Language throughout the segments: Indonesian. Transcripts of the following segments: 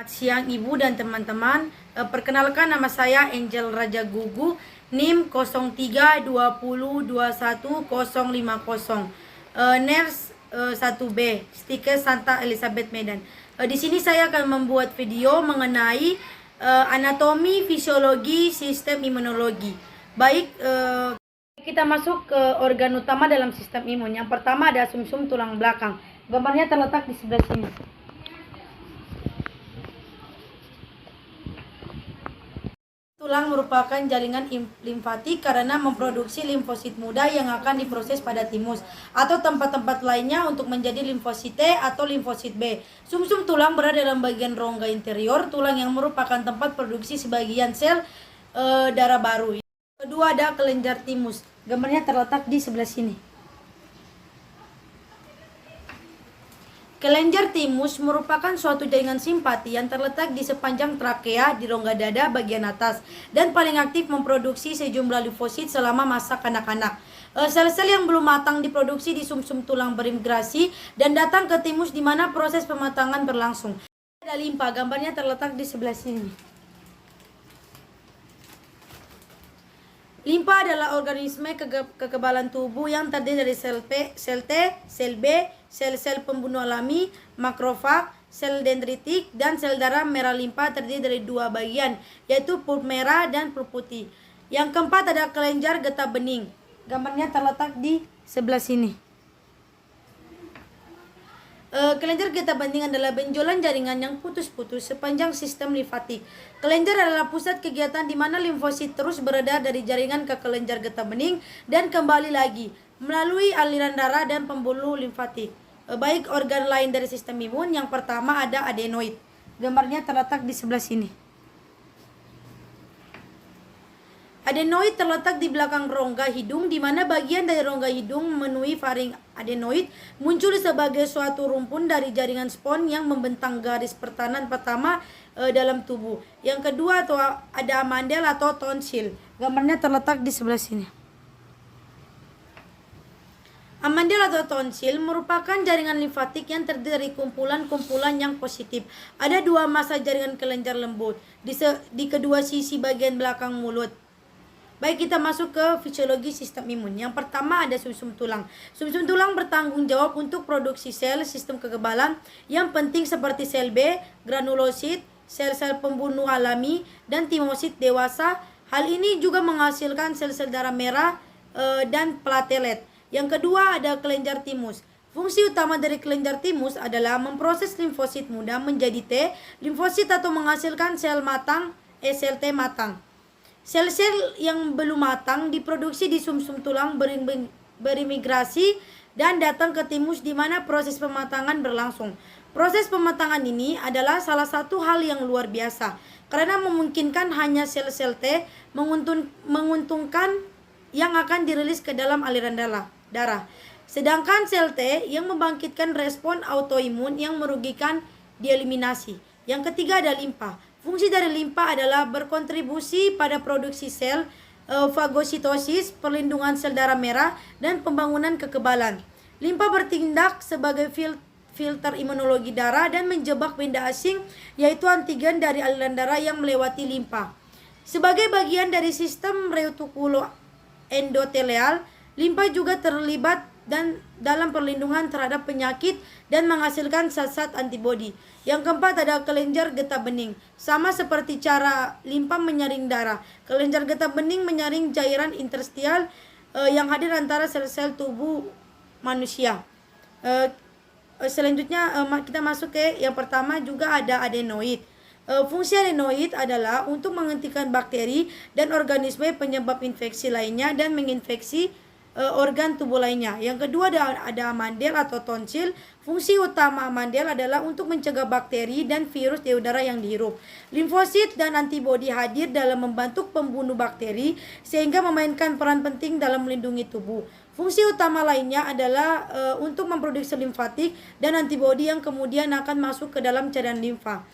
Selamat siang Ibu dan teman-teman. Perkenalkan, nama saya Angel Raja Gugu, NIM 0320210050. NERS 1B, stiker Santa Elizabeth Medan. Di sini saya akan membuat video mengenai anatomi fisiologi sistem imunologi. Baik, kita masuk ke organ utama dalam sistem imun. Yang pertama ada sumsum tulang belakang. Gambarnya terletak di sebelah sini. Tulang merupakan jaringan limfatik karena memproduksi limfosit muda yang akan diproses pada timus atau tempat-tempat lainnya untuk menjadi limfosit T atau limfosit B. Sumsum tulang berada dalam bagian rongga interior tulang yang merupakan tempat produksi sebagian sel darah baru. Kedua ada kelenjar timus. Gambarnya terletak di sebelah sini. Kelenjar timus merupakan suatu jaringan simpati yang terletak di sepanjang trakea di rongga dada bagian atas dan paling aktif memproduksi sejumlah limfosit selama masa kanak-kanak. Sel-sel yang belum matang diproduksi di sumsum tulang berimigrasi dan datang ke timus di mana proses pematangan berlangsung. Ada limpa, gambarnya terletak di sebelah sini. Limpa adalah organisme kekebalan tubuh yang terdiri dari sel T, sel B, sel-sel pembunuh alami, makrofag, sel dendritik, dan sel darah merah. Limpa terdiri dari dua bagian, yaitu pulp merah dan pulp putih. Yang keempat ada kelenjar getah bening. Gambarnya terletak di sebelah sini. Kelenjar getah bening adalah benjolan jaringan yang putus-putus sepanjang sistem limfatik. Kelenjar adalah pusat kegiatan di mana limfosit terus beredar dari jaringan ke kelenjar getah bening dan kembali lagi melalui aliran darah dan pembuluh limfatik. Baik organ lain dari sistem imun, yang pertama ada adenoid. Gambarnya terletak di sebelah sini. Adenoid terletak di belakang rongga hidung, di mana bagian dari rongga hidung memenuhi faring. Adenoid muncul sebagai suatu rumpun dari jaringan spons yang membentang garis pertahanan pertama dalam tubuh. Yang kedua ada amandel atau tonsil. Gambarnya terletak di sebelah sini. Amandel atau tonsil merupakan jaringan limfatik yang terdiri dari kumpulan-kumpulan yang positif. Ada dua massa jaringan kelenjar lembut di kedua sisi bagian belakang mulut. Baik, kita masuk ke fisiologi sistem imun. Yang pertama ada sumsum tulang. Sumsum tulang bertanggung jawab untuk produksi sel sistem kekebalan yang penting seperti sel B, granulosit, sel-sel pembunuh alami, dan timosit dewasa. Hal ini juga menghasilkan sel-sel darah merah dan platelet. Yang kedua ada kelenjar timus. Fungsi utama dari kelenjar timus adalah memproses limfosit muda menjadi T, limfosit atau menghasilkan sel T matang. Sel-sel yang belum matang diproduksi di sumsum tulang berimigrasi dan datang ke timus di mana proses pematangan berlangsung. Proses pematangan ini adalah salah satu hal yang luar biasa karena memungkinkan hanya sel-sel T menguntungkan yang akan dirilis ke dalam aliran darah. Sedangkan sel T yang membangkitkan respon autoimun yang merugikan dieliminasi. Yang ketiga ada limpa. Fungsi dari limpa adalah berkontribusi pada produksi sel, fagositosis, perlindungan sel darah merah, dan pembangunan kekebalan. Limpa bertindak sebagai filter imunologi darah dan menjebak benda asing, yaitu antigen dari aliran darah yang melewati limpa. Sebagai bagian dari sistem retikulo endotelial, limpa juga terlibat dalam perlindungan terhadap penyakit dan menghasilkan zat-zat antibodi. Yang keempat ada kelenjar getah bening. Sama seperti cara limpa menyaring darah, kelenjar getah bening menyaring cairan interstisial yang hadir antara sel-sel tubuh manusia. Selanjutnya kita masuk ke yang pertama juga ada adenoid. Fungsi adenoid adalah untuk menghentikan bakteri dan organisme penyebab infeksi lainnya dan menginfeksi organ tubuh lainnya. Yang kedua ada amandel atau tonsil. Fungsi utama amandel adalah untuk mencegah bakteri dan virus di udara yang dihirup. Limfosit dan antibodi hadir dalam membantu pembunuh bakteri sehingga memainkan peran penting dalam melindungi tubuh. Fungsi utama lainnya adalah untuk memproduksi limfatik dan antibodi yang kemudian akan masuk ke dalam cairan limfa.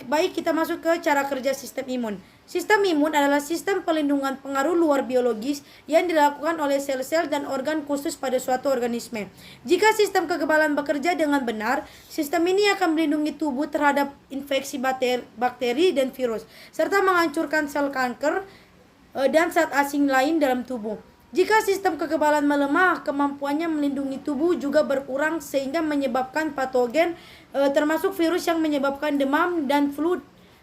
Baik, kita masuk ke cara kerja sistem imun. Sistem imun adalah sistem pelindungan pengaruh luar biologis yang dilakukan oleh sel-sel dan organ khusus pada suatu organisme. Jika sistem kekebalan bekerja dengan benar, sistem ini akan melindungi tubuh terhadap infeksi bakteri dan virus, serta menghancurkan sel kanker dan zat asing lain dalam tubuh. Jika sistem kekebalan melemah, kemampuannya melindungi tubuh juga berkurang sehingga menyebabkan patogen termasuk virus yang menyebabkan demam dan flu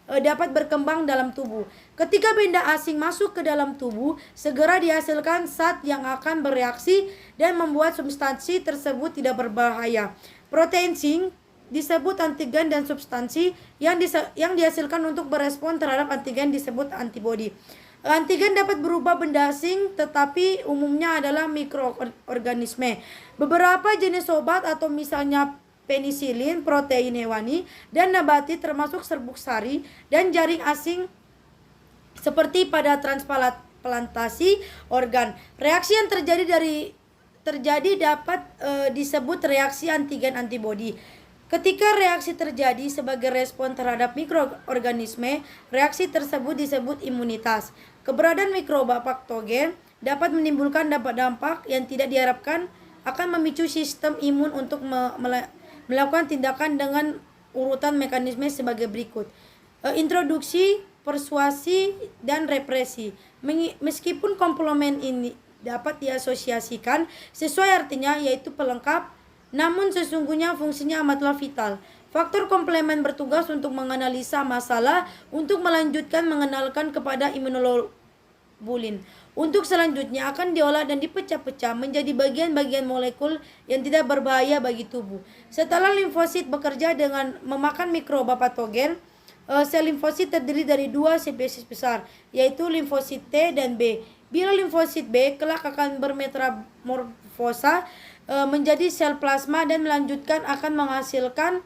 dapat berkembang dalam tubuh. Ketika benda asing masuk ke dalam tubuh, segera dihasilkan zat yang akan bereaksi dan membuat substansi tersebut tidak berbahaya. Protein zinc disebut antigen dan substansi yang dihasilkan untuk berespon terhadap antigen disebut antibodi. Antigen dapat berubah benda asing tetapi umumnya adalah mikroorganisme. Beberapa jenis obat atau misalnya penisilin, protein hewani, dan nabati termasuk serbuk sari dan jaring asing seperti pada transplantasi organ. Reaksi yang terjadi dapat disebut reaksi antigen antibodi. Ketika reaksi terjadi sebagai respon terhadap mikroorganisme, reaksi tersebut disebut imunitas. Keberadaan mikroba patogen dapat menimbulkan dampak yang tidak diharapkan akan memicu sistem imun untuk melakukan tindakan dengan urutan mekanisme sebagai berikut. Introduksi, persuasi, dan represi. Meskipun komplement ini dapat diasosiasikan sesuai artinya yaitu pelengkap, namun sesungguhnya fungsinya amatlah vital. Faktor komplement bertugas untuk menganalisa masalah untuk melanjutkan mengenalkan kepada imunoglobulin. Untuk selanjutnya akan diolah dan dipecah-pecah menjadi bagian-bagian molekul yang tidak berbahaya bagi tubuh. Setelah limfosit bekerja dengan memakan mikroba patogen, sel limfosit terdiri dari dua spesies besar, yaitu limfosit T dan B. Bila limfosit B kelak akan bermetamorfosa menjadi sel plasma dan melanjutkan akan menghasilkan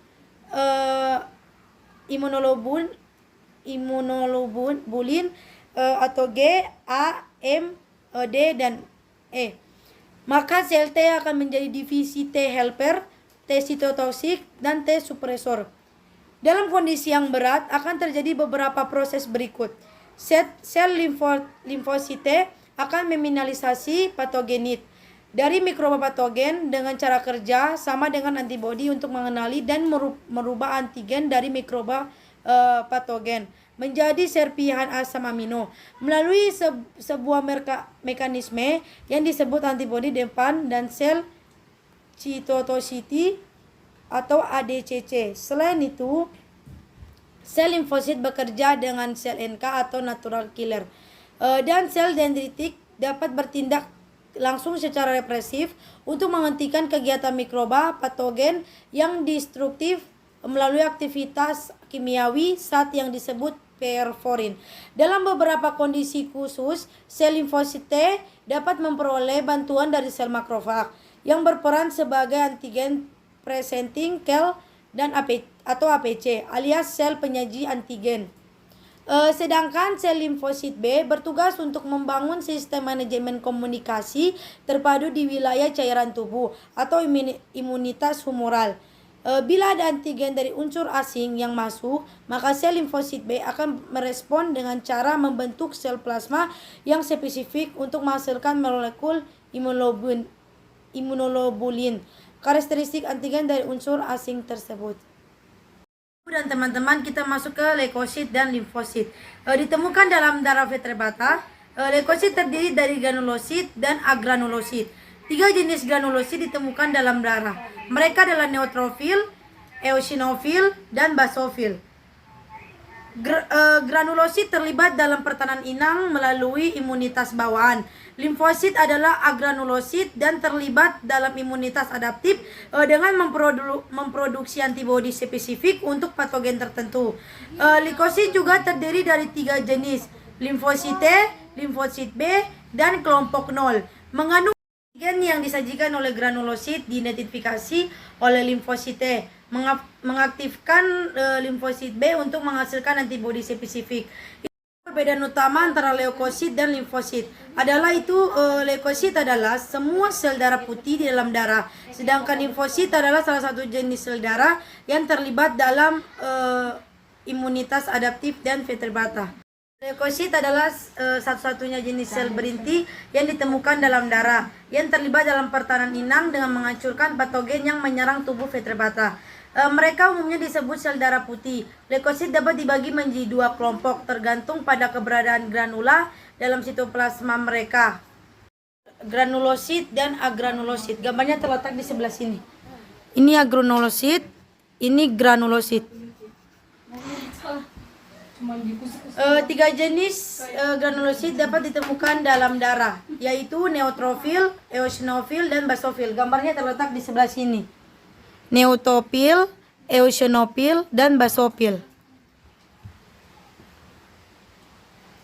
imunoglobulin atau G, A, M, D, dan E. Maka sel T akan menjadi divisi T helper, T sitotoksik, dan T supresor. Dalam kondisi yang berat akan terjadi beberapa proses berikut. Sel limfosit T akan meminimalisasi patogenit dari mikroba patogen dengan cara kerja sama dengan antibodi untuk mengenali dan merubah antigen dari mikroba patogen menjadi serpihan asam amino melalui sebuah mekanisme yang disebut antibodi depan dan sel citotoksiti atau ADCC. Selain itu, sel limfosit bekerja dengan sel NK atau natural killer, dan sel dendritik dapat bertindak langsung secara represif untuk menghentikan kegiatan mikroba patogen yang destruktif melalui aktivitas kimiawi zat yang disebut perforin. Dalam beberapa kondisi khusus, sel limfosit T dapat memperoleh bantuan dari sel makrofag yang berperan sebagai antigen presenting cell dan atau APC alias sel penyaji antigen. Sedangkan sel limfosit B bertugas untuk membangun sistem manajemen komunikasi terpadu di wilayah cairan tubuh atau imunitas humoral. Bila ada antigen dari unsur asing yang masuk, maka sel limfosit B akan merespon dengan cara membentuk sel plasma yang spesifik untuk menghasilkan molekul imunoglobulin, karakteristik antigen dari unsur asing tersebut. Dan teman-teman, kita masuk ke leukosit dan limfosit. Ditemukan dalam darah vertebrata. Leukosit terdiri dari granulosit dan agranulosit. 3 jenis granulosit ditemukan dalam darah. Mereka adalah neutrofil, eosinofil, dan basofil. Granulosit terlibat dalam pertahanan inang melalui imunitas bawaan. Limfosit adalah agranulosit dan terlibat dalam imunitas adaptif dengan memproduksi antibodi spesifik untuk patogen tertentu. Leukosit juga terdiri dari 3 jenis, limfosit T, limfosit B, dan kelompok 0. Mengandung antigen yang disajikan oleh granulosit diidentifikasi oleh limfosit T, mengaktifkan limfosit B untuk menghasilkan antibodi spesifik. Perbedaan utama antara leukosit dan limfosit adalah leukosit adalah semua sel darah putih di dalam darah, sedangkan limfosit adalah salah satu jenis sel darah yang terlibat dalam imunitas adaptif dan vertebrata. Leukosit adalah satu-satunya jenis sel berinti yang ditemukan dalam darah yang terlibat dalam pertahanan inang dengan menghancurkan patogen yang menyerang tubuh vertebrata. Mereka umumnya disebut sel darah putih. Leukosit dapat dibagi menjadi dua kelompok tergantung pada keberadaan granula dalam sitoplasma mereka. Granulosit dan agranulosit. Gambarnya terletak di sebelah sini. Ini agranulosit, ini granulosit. Tiga jenis granulosit dapat ditemukan dalam darah, yaitu neutrofil, eosinofil, dan basofil. Gambarnya terletak di sebelah sini. Neutrofil, eosinofil, dan basofil.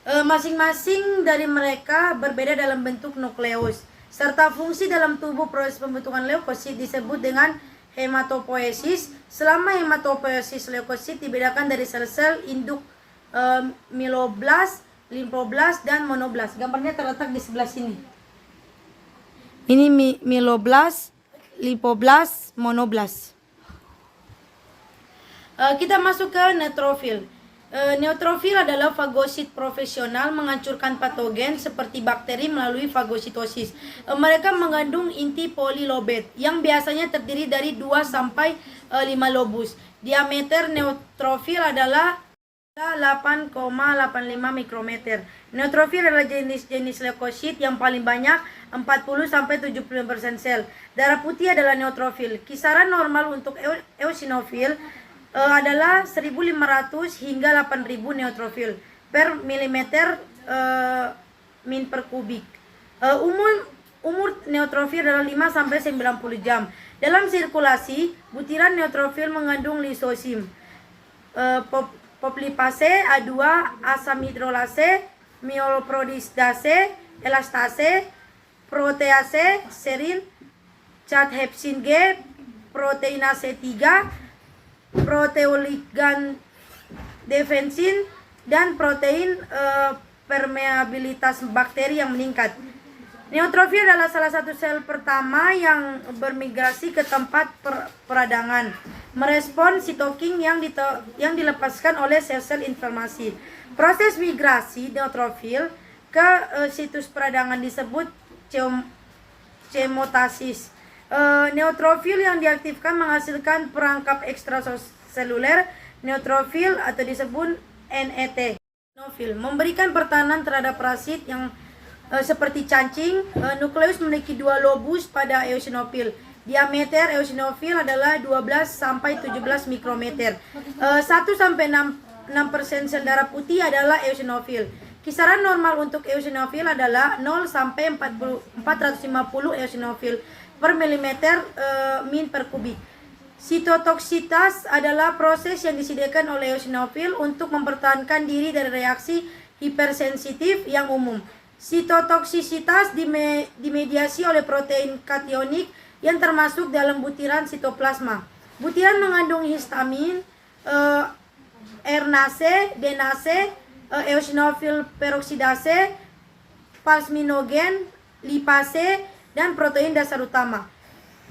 Masing-masing dari mereka berbeda dalam bentuk nukleus, serta fungsi dalam tubuh. Proses pembentukan leukosit disebut dengan hematopoiesis. Selama hematopoiesis, leukosit dibedakan dari sel-sel induk mieloblast, limfoblast, dan monoblast. Gambarnya terletak di sebelah sini. Ini mieloblast, limfoblast, monoblast. Kita masuk ke neutrofil. Neutrofil adalah fagosit profesional menghancurkan patogen seperti bakteri melalui fagositosis. Mereka mengandung inti polylobate yang biasanya terdiri dari 2 sampai 5 lobus. Diameter neutrofil adalah 8,85 mikrometer. Neutrofil adalah jenis leukosit yang paling banyak, 40-75% sel. Darah putih adalah neutrofil. Kisaran normal untuk eosinofil adalah 1.500 hingga 8.000 neutrofil per milimeter min per kubik. Umur neutrofil adalah 5-90 jam. Dalam sirkulasi, butiran neutrofil mengandung lisosim, poplipase, A2, asam hidrolase, myeloperoxidase, elastase, protease, serin, cadhepsin G, proteinase 3, proteoligand defensin, dan protein permeabilitas bakteri yang meningkat. Neutrofil adalah salah satu sel pertama yang bermigrasi ke tempat peradangan, merespon sitokin yang dilepaskan oleh sel-sel inflamasi. Proses migrasi neutrofil ke situs peradangan disebut chemotasis. Neutrofil yang diaktifkan menghasilkan perangkap ekstraseluler neutrofil atau disebut NET. Neutrofil memberikan pertahanan terhadap parasit yang seperti cacing. Nukleus memiliki 2 lobus pada eosinofil. Diameter eosinofil adalah 12-17 mikrometer. 1-6% sel darah putih adalah eosinofil. Kisaran normal untuk eosinofil adalah 0-450 eosinofil per milimeter min per kubik. Sitotoksitas adalah proses yang disediakan oleh eosinofil untuk mempertahankan diri dari reaksi hipersensitif yang umum. Sitotoksisitas dimediasi oleh protein kationik yang termasuk dalam butiran sitoplasma. Butiran mengandung histamin, RNase, DNase, eosinofil peroksidase, plasminogen, lipase, dan protein dasar utama.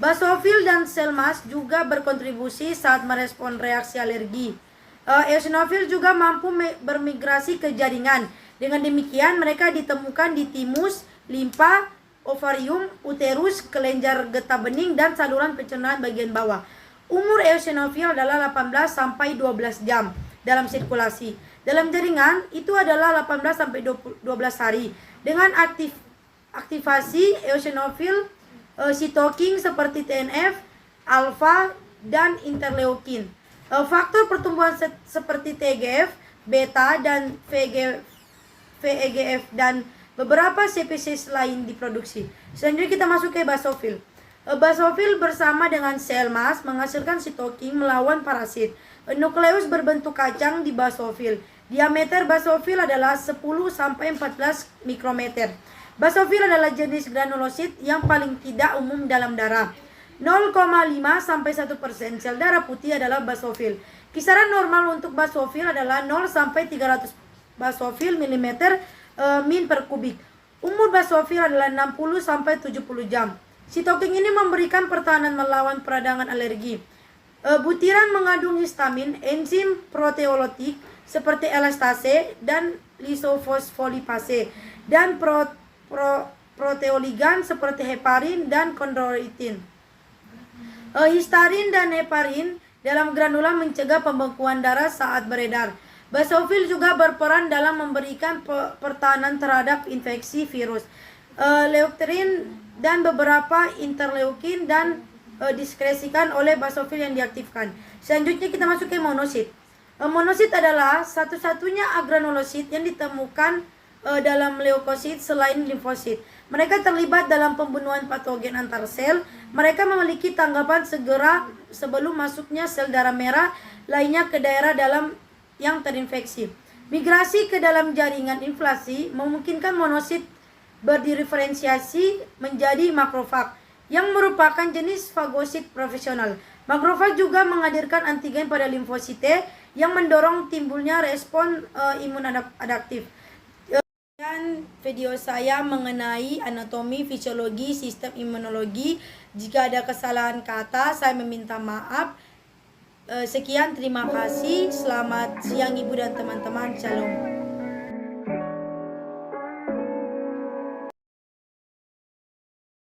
Basofil dan sel mast juga berkontribusi saat merespon reaksi alergi. Eosinofil juga mampu bermigrasi ke jaringan. Dengan demikian, mereka ditemukan di timus, limpa, ovarium, uterus, kelenjar getah bening, dan saluran pencernaan bagian bawah. Umur eosinofil adalah 18-12 jam dalam sirkulasi. Dalam jaringan, itu adalah 18-12 hari. Dengan aktivasi eosinofil, sitokin seperti TNF, alfa, dan interleukin. Faktor pertumbuhan seperti TGF, beta, dan VEGF dan beberapa spesies lain diproduksi. Selanjutnya kita masuk ke basofil. Basofil bersama dengan sel mast menghasilkan sitokin melawan parasit. Nukleus berbentuk kacang di basofil. Diameter basofil adalah 10-14 mikrometer. Basofil adalah jenis granulosit yang paling tidak umum dalam darah. 0,5-1% sel darah putih adalah basofil. Kisaran normal untuk basofil adalah 0-300 basofil milimeter min per kubik. Umur basofil adalah 60-70 jam. Sitokin ini memberikan pertahanan melawan peradangan alergi. Butiran mengandung histamin, enzim proteolytik seperti elastase dan lisofosfolipase, dan proteoligan seperti heparin dan kondroitin. Histarin dan heparin dalam granula mencegah pembekuan darah saat beredar. Basofil juga berperan dalam memberikan pertahanan terhadap infeksi virus. Leukerin dan beberapa interleukin dan diskresikan oleh basofil yang diaktifkan. Selanjutnya kita masuk ke monosit. Monosit adalah satu-satunya agranulosit yang ditemukan dalam leukosit selain limfosit. Mereka terlibat dalam pembunuhan patogen antar sel. Mereka memiliki tanggapan segera sebelum masuknya sel darah merah lainnya ke daerah dalam yang terinfeksi. Migrasi ke dalam jaringan inflasi memungkinkan monosit berdiferensiasi menjadi makrofag yang merupakan jenis fagosit profesional. Makrofag juga menghadirkan antigen pada limfosite yang mendorong timbulnya respon imun adaptif. Dan video saya mengenai anatomi, fisiologi, sistem imunologi. Jika ada kesalahan kata, saya meminta maaf. Sekian, terima kasih. Selamat siang Ibu dan teman-teman. Shalom.